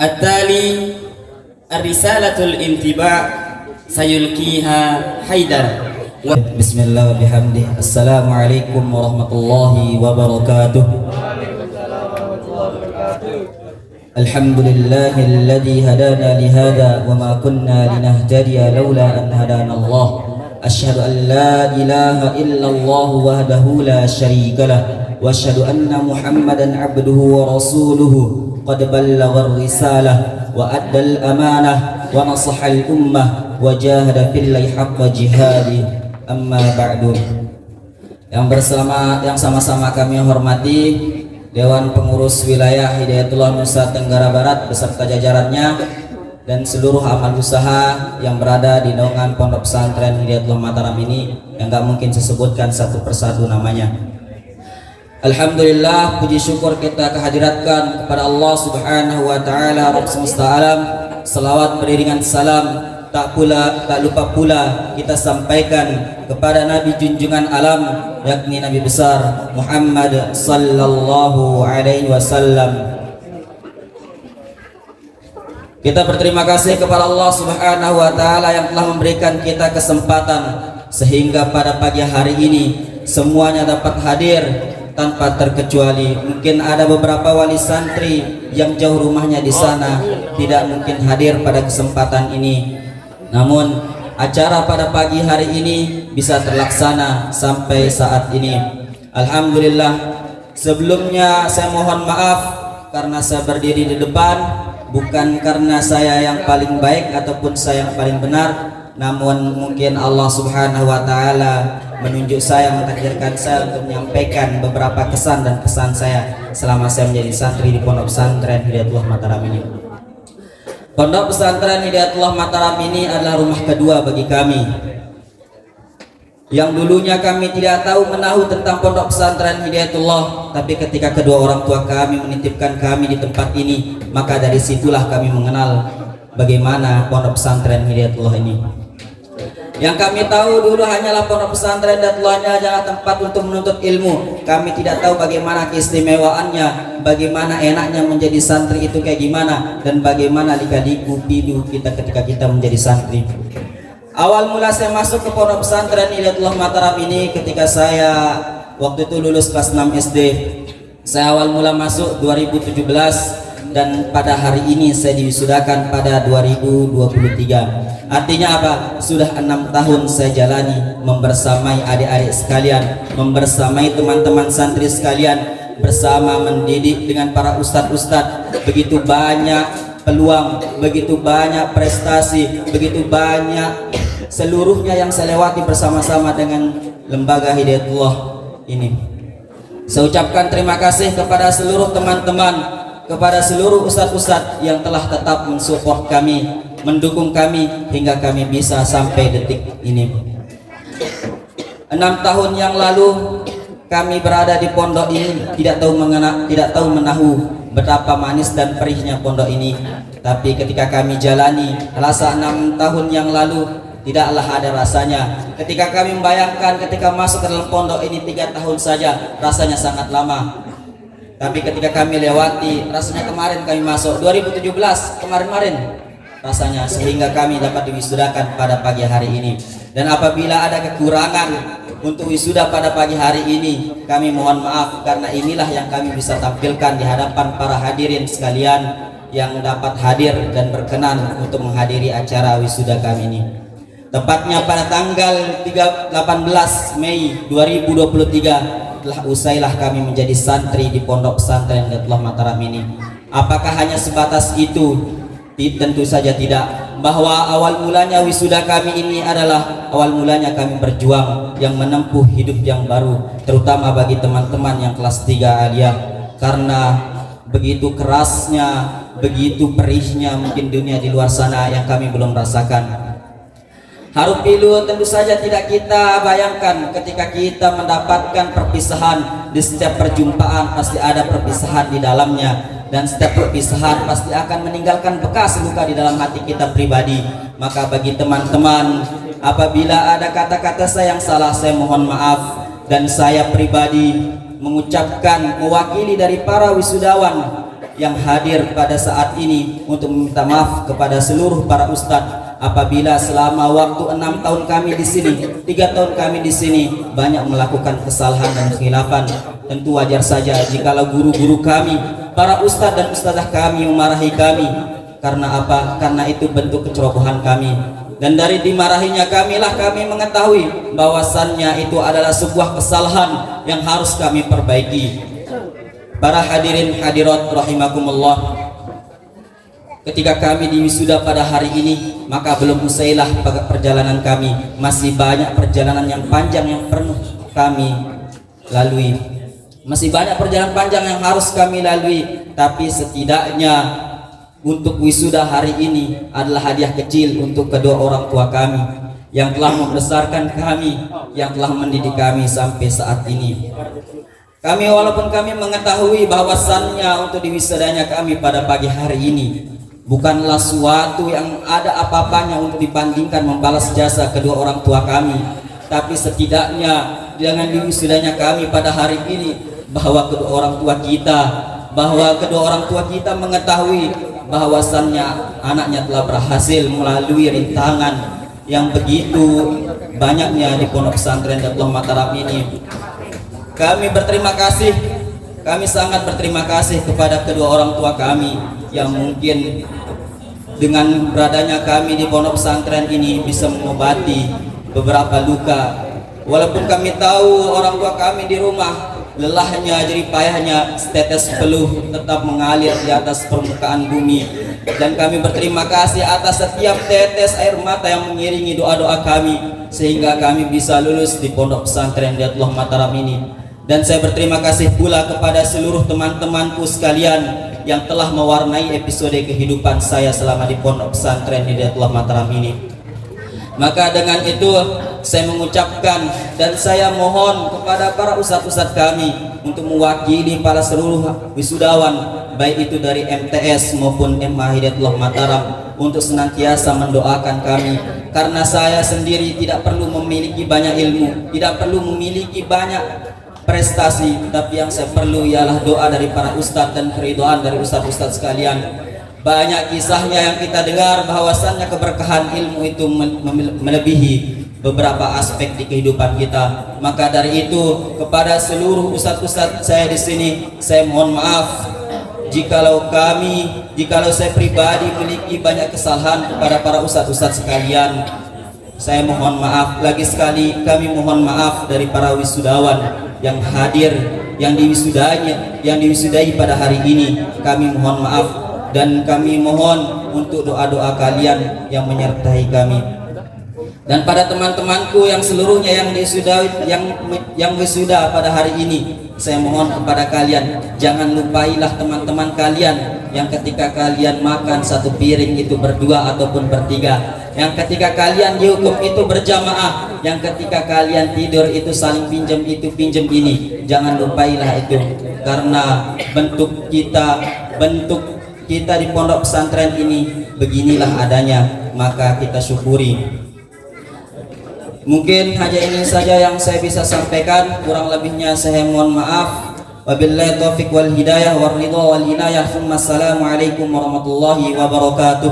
At-tali ar-risalatul intiba' sayulkiha Haidar. Bismillah wa bihamdih. Assalamualaikum warahmatullahi wabarakatuh. Alhamdulillahilladzi hadana li hadza wa ma kunna linahtadiya laula an hadana Allah. Asyhadu an la ilaha illallah wahdahu la syarika lah wa asyhadu anna Muhammadan abduhu wa rasuluhu qad ballagha ar-risalah wa adda al-amanah wa nasaha al-ummah wa jahada fillahi haqqa jihadi. Amma ba'du. Yang sama-sama kami hormati Dewan Pengurus Wilayah Hidayatullah Nusa Tenggara Barat beserta jajarannya dan seluruh amal usaha yang berada di naungan Pondok Pesantren Hidayatullah Mataram ini yang gak mungkin saya sebutkan satu persatu namanya. Alhamdulillah, puji syukur kita kehadiratkan kepada Allah Subhanahu wa taala Rabb semesta alam. Selawat beriringan salam tak lupa pula kita sampaikan kepada Nabi junjungan alam, yakni Nabi besar Muhammad sallallahu alaihi wasallam. Kita berterima kasih kepada Allah Subhanahu wa taala yang telah memberikan kita kesempatan sehingga pada pagi hari ini semuanya dapat hadir tanpa terkecuali. Mungkin ada beberapa wali santri yang jauh rumahnya di sana tidak mungkin hadir pada kesempatan ini. Namun acara pada pagi hari ini bisa terlaksana sampai saat ini. Alhamdulillah. Sebelumnya saya mohon maaf karena saya berdiri di depan bukan karena saya yang paling baik ataupun saya yang paling benar, namun mungkin Allah Subhanahu wa taala menunjuk saya, mentakdirkan saya untuk menyampaikan beberapa kesan dan pesan saya selama saya menjadi santri di Pondok Pesantren Hidayatullah Mataram ini. Pondok Pesantren Hidayatullah Mataram ini adalah rumah kedua bagi kami. Yang dulunya kami tidak tahu menahu tentang Pondok Pesantren Hidayatullah, tapi ketika kedua orang tua kami menitipkan kami di tempat ini, maka dari situlah kami mengenal bagaimana Pondok Pesantren Hidayatullah ini. Yang kami tahu dulu hanyalah Pondok Pesantren Hidayatullah adalah tempat untuk menuntut ilmu. Kami tidak tahu bagaimana keistimewaannya, bagaimana enaknya menjadi santri itu kayak gimana, dan bagaimana lika-liku pilu kita ketika kita menjadi santri. Awal mula saya masuk ke Pondok Pesantren Hidayatullah Mataram ini ketika saya waktu itu lulus kelas 6 SD. Saya awal mula masuk 2017 dan pada hari ini saya diwisudakan pada 2023. Artinya apa? Sudah 6 tahun saya jalani membersamai adik-adik sekalian, membersamai teman-teman santri sekalian, bersama mendidik dengan para ustadz-ustadz. Begitu banyak peluang, begitu banyak prestasi, begitu banyak seluruhnya yang saya lewati bersama-sama dengan lembaga Hidayatullah ini. Saya ucapkan terima kasih kepada seluruh teman-teman, kepada seluruh ustadz-ustadz yang telah tetap mensupport kami, mendukung kami hingga kami bisa sampai detik ini. 6 tahun yang lalu kami berada di pondok ini tidak tahu menahu betapa manis dan perihnya pondok ini. Tapi ketika kami jalani rasa 6 tahun yang lalu tidaklah ada rasanya. Ketika kami membayangkan ketika masuk ke dalam pondok ini 3 tahun saja rasanya sangat lama. Tapi ketika kami lewati rasanya kemarin kami masuk 2017 kemarin rasanya, sehingga kami dapat diwisudakan pada pagi hari ini. Dan apabila ada kekurangan untuk wisuda pada pagi hari ini, kami mohon maaf karena inilah yang kami bisa tampilkan di hadapan para hadirin sekalian yang dapat hadir dan berkenan untuk menghadiri acara wisuda kami ini. Tepatnya pada tanggal 18 Mei 2023 telah usailah kami menjadi santri di Pondok Pesantren Hidayatullah Mataram ini. Apakah hanya sebatas itu? Tentu saja tidak. Bahwa awal mulanya wisuda kami ini adalah awal mulanya kami berjuang yang menempuh hidup yang baru, terutama bagi teman-teman yang kelas 3 aliyah, karena begitu kerasnya, begitu perihnya mungkin dunia di luar sana yang kami belum rasakan. Haru pilu tentu saja tidak kita bayangkan ketika kita mendapatkan perpisahan. Di setiap perjumpaan pasti ada perpisahan di dalamnya, dan setiap perpisahan pasti akan meninggalkan bekas luka di dalam hati kita pribadi. Maka bagi teman-teman, apabila ada kata-kata saya yang salah, saya mohon maaf. Dan saya pribadi mengucapkan mewakili dari para wisudawan yang hadir pada saat ini untuk meminta maaf kepada seluruh para ustadz apabila selama waktu 6 tahun kami di sini, 3 tahun kami di sini banyak melakukan kesalahan dan khilafan. Tentu wajar saja jikalau guru-guru kami, para ustadz dan ustadzah kami memarahi kami. Karena apa? Karena itu bentuk kecerobohan kami. Dan dari dimarahinya kamilah kami mengetahui bahwasannya itu adalah sebuah kesalahan yang harus kami perbaiki. Para hadirin hadirat rahimakumullah, ketika kami di wisuda pada hari ini, maka belum usailah perjalanan kami. Masih banyak perjalanan yang panjang yang perlu kami lalui. Masih banyak perjalanan panjang yang harus kami lalui. Tapi setidaknya untuk wisuda hari ini adalah hadiah kecil untuk kedua orang tua kami yang telah membesarkan kami, yang telah mendidik kami sampai saat ini. Kami walaupun kami mengetahui bahwasannya untuk diwisudanya kami pada pagi hari ini bukanlah suatu yang ada apa-apanya untuk dibandingkan membalas jasa kedua orang tua kami, tapi setidaknya dengan diwisudanya kami pada hari ini bahwa kedua orang tua kita mengetahui bahwasannya anaknya telah berhasil melalui rintangan yang begitu banyaknya di Pondok Pesantren Datul Mataram ini. Kami berterima kasih, kami sangat berterima kasih kepada kedua orang tua kami yang mungkin dengan beradanya kami di Pondok Pesantren ini bisa mengobati beberapa luka. Walaupun kami tahu orang tua kami di rumah lelahnya, jerih payahnya, setetes peluh tetap mengalir di atas permukaan bumi, dan kami berterima kasih atas setiap tetes air mata yang mengiringi doa-doa kami sehingga kami bisa lulus di Pondok Pesantren Datul Mataram ini. Dan saya berterima kasih pula kepada seluruh teman-temanku sekalian yang telah mewarnai episode kehidupan saya selama di Pondok Pesantren di Datul Mataram ini. Maka dengan itu saya mengucapkan dan saya mohon kepada para ustadz-ustadz kami untuk mewakili para seluruh wisudawan, baik itu dari MTS maupun MA Hidayatullah Mataram, untuk senantiasa mendoakan kami. Karena saya sendiri tidak perlu memiliki banyak ilmu, tidak perlu memiliki banyak prestasi, tapi yang saya perlu ialah doa dari para ustadz dan keridhaan dari ustadz-ustadz sekalian. Banyak kisahnya yang kita dengar bahwasannya keberkahan ilmu itu melebihi beberapa aspek di kehidupan kita. Maka dari itu kepada seluruh ustadz-ustadz saya di sini, saya mohon maaf jikalau saya pribadi memiliki banyak kesalahan kepada para ustadz-ustadz sekalian. Saya mohon maaf lagi sekali, kami mohon maaf dari para wisudawan yang hadir, yang diwisudai pada hari ini. Kami mohon maaf dan kami mohon untuk doa-doa kalian yang menyertai kami. Dan pada teman-temanku yang seluruhnya yang wisuda pada hari ini, saya mohon kepada kalian, jangan lupailah teman-teman kalian yang ketika kalian makan satu piring itu berdua ataupun bertiga, yang ketika kalian dihukum itu berjamaah, yang ketika kalian tidur itu saling pinjam itu pinjam ini. Jangan lupailah itu, karena bentuk kita di pondok pesantren ini beginilah adanya, maka kita syukuri. Mungkin hanya ini saja yang saya bisa sampaikan, kurang lebihnya saya mohon maaf. Wabillahi taufiq wal hidayah war ridha wal inayah. Assalamualaikum warahmatullahi wabarakatuh.